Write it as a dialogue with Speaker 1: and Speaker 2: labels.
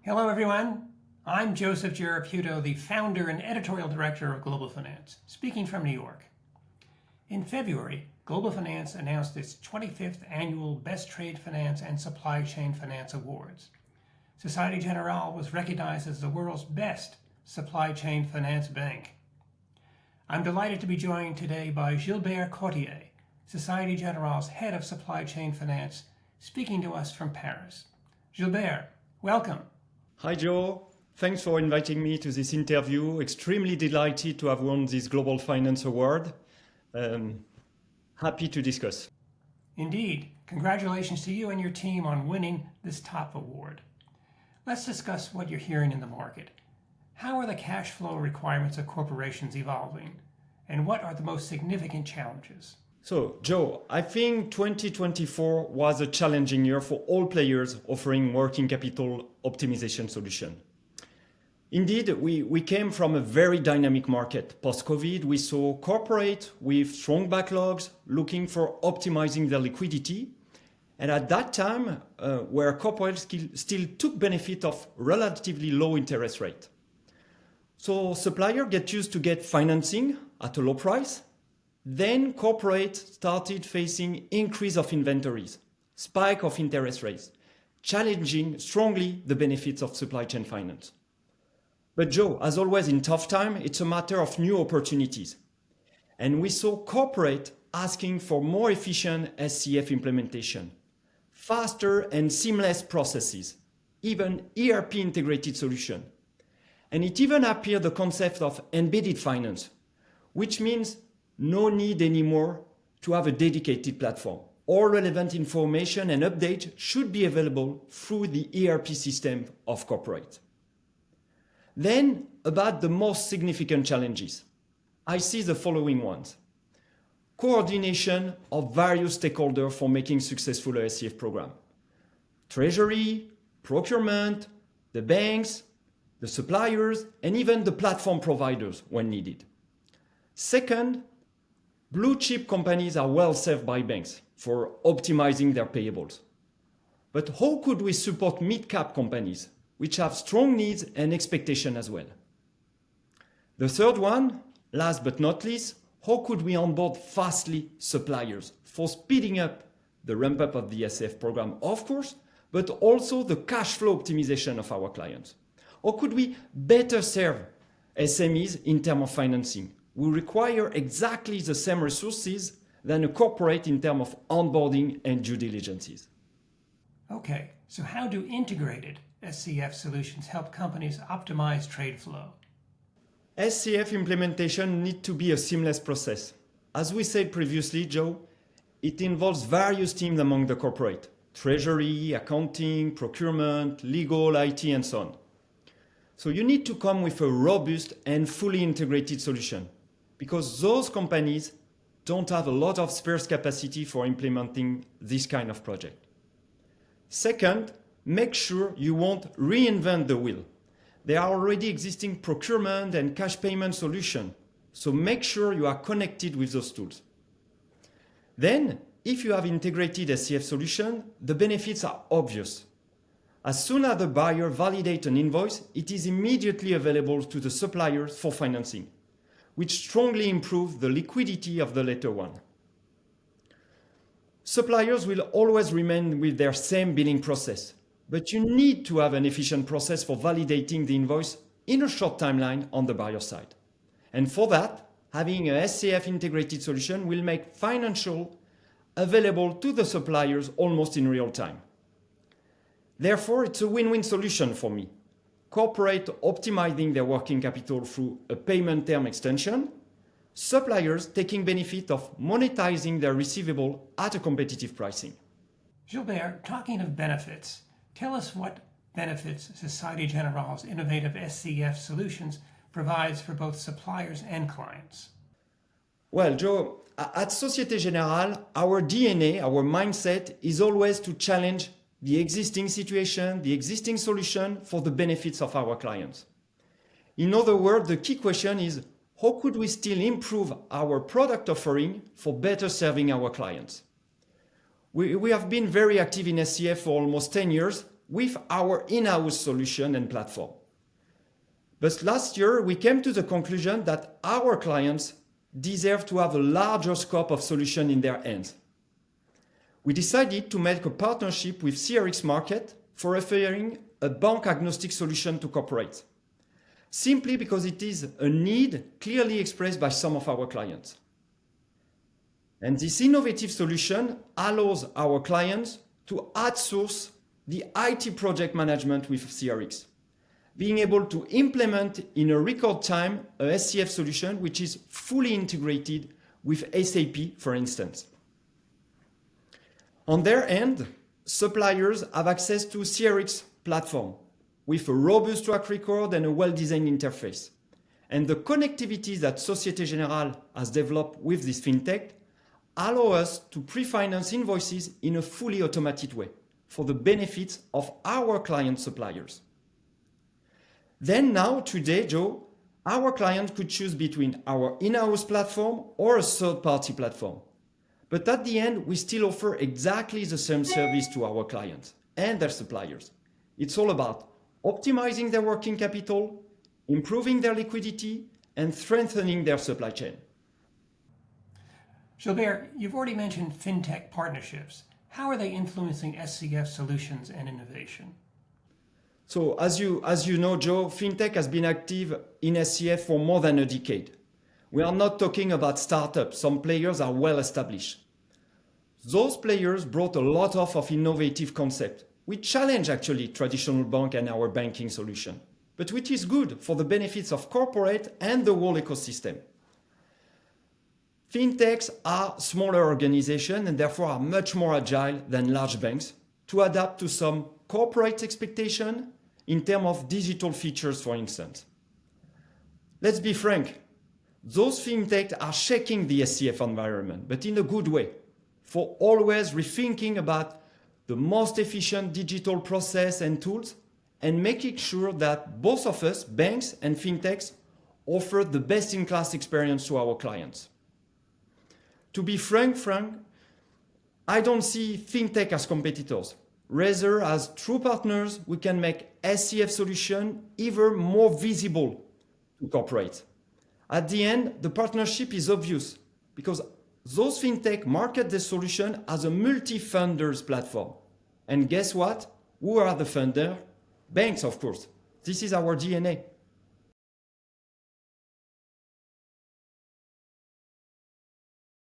Speaker 1: Hello, everyone. I'm Joseph Gilbert, the founder and editorial director of Global Finance, speaking from New York. In February, Global Finance announced its 25th annual Best Trade Finance and Supply Chain Finance Awards. Societe Generale was recognized as the world's best supply chain finance bank. I'm delighted to be joined today by Gilbert Cordier, Societe Generale's head of supply chain finance, speaking to us from Paris. Gilbert, welcome.
Speaker 2: Hi Joe, thanks for inviting me to this interview. Extremely delighted to have won this Global Finance Award. Happy to discuss.
Speaker 1: Indeed, congratulations to you and your team on winning this top award. Let's discuss what you're hearing in the market. How are the cash flow requirements of corporations evolving? And what are the most significant challenges?
Speaker 2: So Joe, I think 2024 was a challenging year for all players offering working capital optimization solution. Indeed, we came from a very dynamic market. Post-COVID, we saw corporate with strong backlogs looking for optimizing their liquidity. And at that time, where corporates still took benefit of relatively low interest rate. So suppliers get used to get financing at a low price. Then corporates started facing increase of inventories, spike of interest rates, challenging strongly the benefits of supply chain finance. But Joe, as always in tough time, it's a matter of new opportunities. And we saw corporate asking for more efficient SCF implementation, faster and seamless processes, even ERP integrated solution. And it even appeared the concept of embedded finance, which means no need anymore to have a dedicated platform. All relevant information and updates should be available through the ERP system of corporate. Then, about the most significant challenges, I see the following ones. Coordination of various stakeholders for making successful a SCF program. Treasury, procurement, the banks, the suppliers, and even the platform providers when needed. Second, blue chip companies are well served by banks for optimizing their payables. But how could we support mid-cap companies, which have strong needs and expectations as well? The third one, last but not least, how could we onboard fastly suppliers for speeding up the ramp-up of the SCF program, of course, but also the cash flow optimization of our clients? Or could we better serve SMEs in terms of financing? We require exactly the same resources than a corporate in terms of onboarding and due diligences.
Speaker 1: Okay, so how do integrated SCF solutions help companies optimize trade flow?
Speaker 2: SCF implementation needs to be a seamless process. As we said previously, Joe, it involves various teams among the corporate: treasury, accounting, procurement, legal, IT, and so on. So you need to come with a robust and fully integrated solution, because those companies don't have a lot of spare capacity for implementing this kind of project. Second, make sure you won't reinvent the wheel. There are already existing procurement and cash payment solutions, so make sure you are connected with those tools. Then, if you have integrated SCF solution, the benefits are obvious. As soon as the buyer validates an invoice, it is immediately available to the suppliers for financing, which strongly improves the liquidity of the latter one. Suppliers will always remain with their same billing process, but you need to have an efficient process for validating the invoice in a short timeline on the buyer side. And for that, having a SCF integrated solution will make financial available to the suppliers almost in real time. Therefore, it's a win-win solution for me. Corporate optimizing their working capital through a payment term extension, suppliers taking benefit of monetizing their receivable at a competitive pricing.
Speaker 1: Gilbert, talking of benefits, tell us what benefits Societe Generale's innovative SCF solutions provides for both suppliers and clients.
Speaker 2: Well, Joe, at Societe Generale, our DNA, our mindset is always to challenge the existing situation, the existing solution for the benefits of our clients. In other words, the key question is, how could we still improve our product offering for better serving our clients? We have been very active in SCF for almost 10 years, with our in-house solution and platform. But last year, we came to the conclusion that our clients deserve to have a larger scope of solution in their hands. We decided to make a partnership with CRX Market for offering a bank-agnostic solution to corporates, simply because it is a need clearly expressed by some of our clients. And this innovative solution allows our clients to outsource the IT project management with CRX, being able to implement in a record time a SCF solution which is fully integrated with SAP, for instance. On their end, suppliers have access to CRX platform with a robust track record and a well-designed interface. And the connectivity that Societe Generale has developed with this fintech allow us to pre-finance invoices in a fully automated way for the benefits of our client suppliers. Then now, today, Joe, our client could choose between our in-house platform or a third-party platform. But at the end, we still offer exactly the same service to our clients and their suppliers. It's all about optimizing their working capital, improving their liquidity, and strengthening their supply chain.
Speaker 1: Gilbert, you've already mentioned fintech partnerships. How are they influencing SCF solutions and innovation?
Speaker 2: So as you know, Joe, fintech has been active in SCF for more than a decade. We are not talking about startups. Some players are well established. Those players brought a lot of innovative concepts, which challenge actually traditional bank and our banking solution, but which is good for the benefits of corporate and the whole ecosystem. Fintechs are smaller organizations and therefore are much more agile than large banks to adapt to some corporate expectation in terms of digital features, for instance. Let's be frank, those fintechs are shaking the SCF environment, but in a good way, for always rethinking about the most efficient digital process and tools and making sure that both of us, banks and fintechs, offer the best-in-class experience to our clients. To be frank, I don't see fintech as competitors. Rather, as true partners, we can make SCF solution even more visible to corporates. At the end, the partnership is obvious because those fintech market the solution as a multi-funders platform. And guess what? Who are the funders? Banks, of course. This is our DNA.